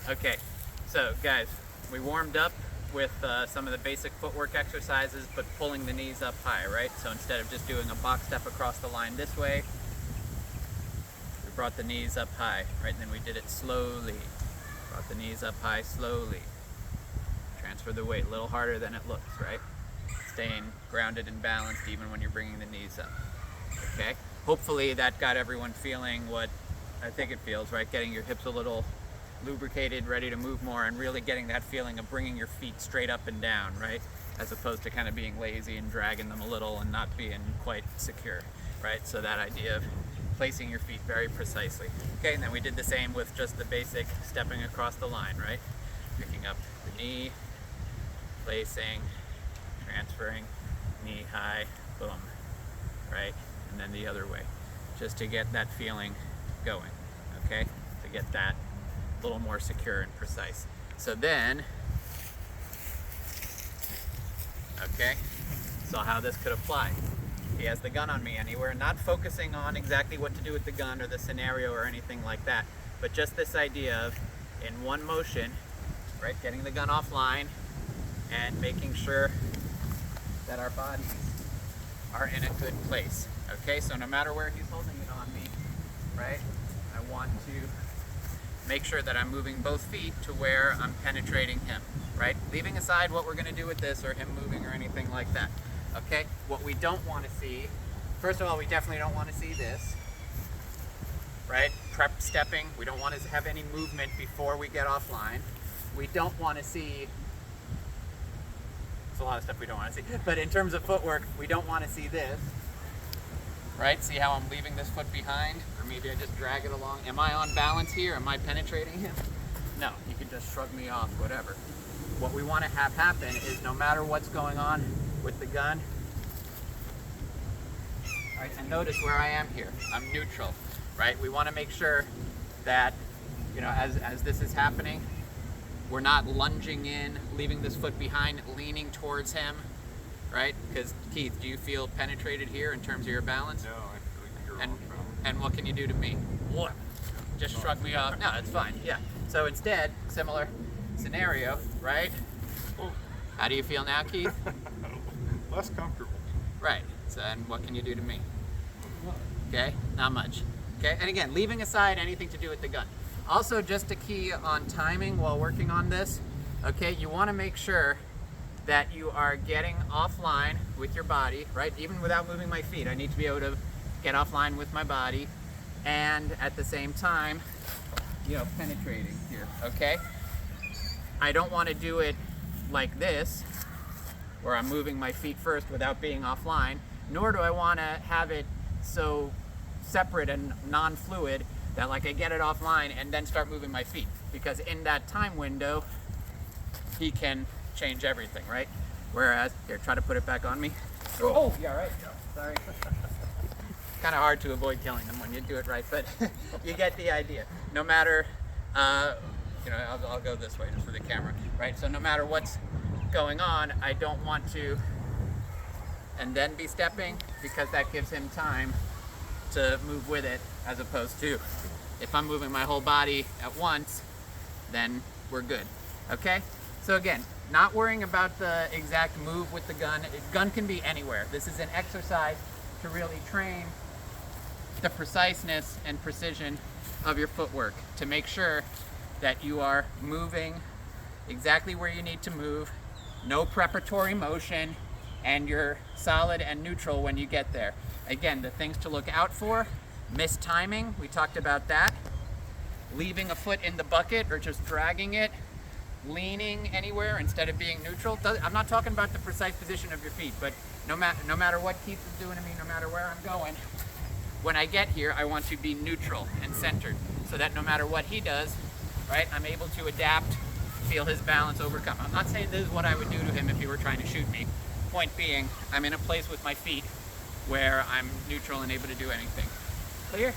Okay, so guys, we warmed up with some of the basic footwork exercises, but pulling the knees up high, right? So instead of just doing a box step across the line this way, we brought the knees up high, right? And then we did it slowly. Brought the knees up high slowly. Transfer the weight, a little harder than it looks, right? Staying grounded and balanced even when you're bringing the knees up, okay? Hopefully that got everyone feeling what I think it feels, right? Getting your hips a little lubricated, ready to move more, and really getting that feeling of bringing your feet straight up and down, right? As opposed to kind of being lazy and dragging them a little and not being quite secure, right? So that idea of placing your feet very precisely. Okay, and then we did the same with just the basic stepping across the line, right? Picking up the knee, placing, transferring, knee high, boom, right? And then the other way, just to get that feeling going, okay? To get that a little more secure and precise. So then, okay, so how this could apply. He has the gun on me anywhere, not focusing on exactly what to do with the gun or the scenario or anything like that, but just this idea of, in one motion, right, getting the gun offline and making sure that our bodies are in a good place. Okay, so no matter where he's holding it on me, right, I want to make sure that I'm moving both feet to where I'm penetrating him, right? Leaving aside what we're gonna do with this or him moving or anything like that, okay? What we don't wanna see, first of all, we definitely don't wanna see this, right? Prep stepping, we don't wanna have any movement before we get offline. We don't wanna see, there's a lot of stuff we don't wanna see, but in terms of footwork, we don't wanna see this, right? See how I'm leaving this foot behind? Or maybe I just drag it along. Am I on balance here? Am I penetrating him? No, you can just shrug me off, whatever. What we want to have happen is no matter what's going on with the gun, right, and notice where I am here. I'm neutral, right? We want to make sure that, you know, as this is happening, we're not lunging in, leaving this foot behind, leaning towards him, right? Because Keith, do you feel penetrated here in terms of your balance? No, I feel like you're And, off balance. and what can you do to me? What? Just shrug me off? No, it's fine, yeah. So instead, similar scenario, right? Oh. How do you feel now, Keith? Less comfortable. Right, so and what can you do to me? Okay, not much. Okay, and again, leaving aside anything to do with the gun. Also, just a key on timing while working on this, okay, you wanna make sure that you are getting offline with your body, right? Even without moving my feet, I need to be able to get offline with my body, and at the same time, you know, penetrating here, okay? I don't want to do it like this, where I'm moving my feet first without being offline, nor do I want to have it so separate and non-fluid that like I get it offline and then start moving my feet, because in that time window, he can change everything, right? Whereas, here, try to put it back on me. Oh, yeah, right. Sorry. Kind of hard to avoid killing them when you do it right, but you get the idea. No matter, you know, I'll go this way just for the camera, right? So no matter what's going on, I don't want to, and then be stepping, because that gives him time to move with it, as opposed to, if I'm moving my whole body at once, then we're good, okay? So again, not worrying about the exact move with the gun. Gun can be anywhere. This is an exercise to really train the preciseness and precision of your footwork, to make sure that you are moving exactly where you need to move, no preparatory motion, and you're solid and neutral when you get there. Again, the things to look out for: missed timing, we talked about that, leaving a foot in the bucket or just dragging it, leaning anywhere instead of being neutral. I'm not talking about the precise position of your feet, but no matter what Keith is doing to me, no matter where I'm going, when I get here, I want to be neutral and centered, so that no matter what he does, right, I'm able to adapt, feel his balance, overcome. I'm not saying this is what I would do to him if he were trying to shoot me. Point being, I'm in a place with my feet where I'm neutral and able to do anything. Clear?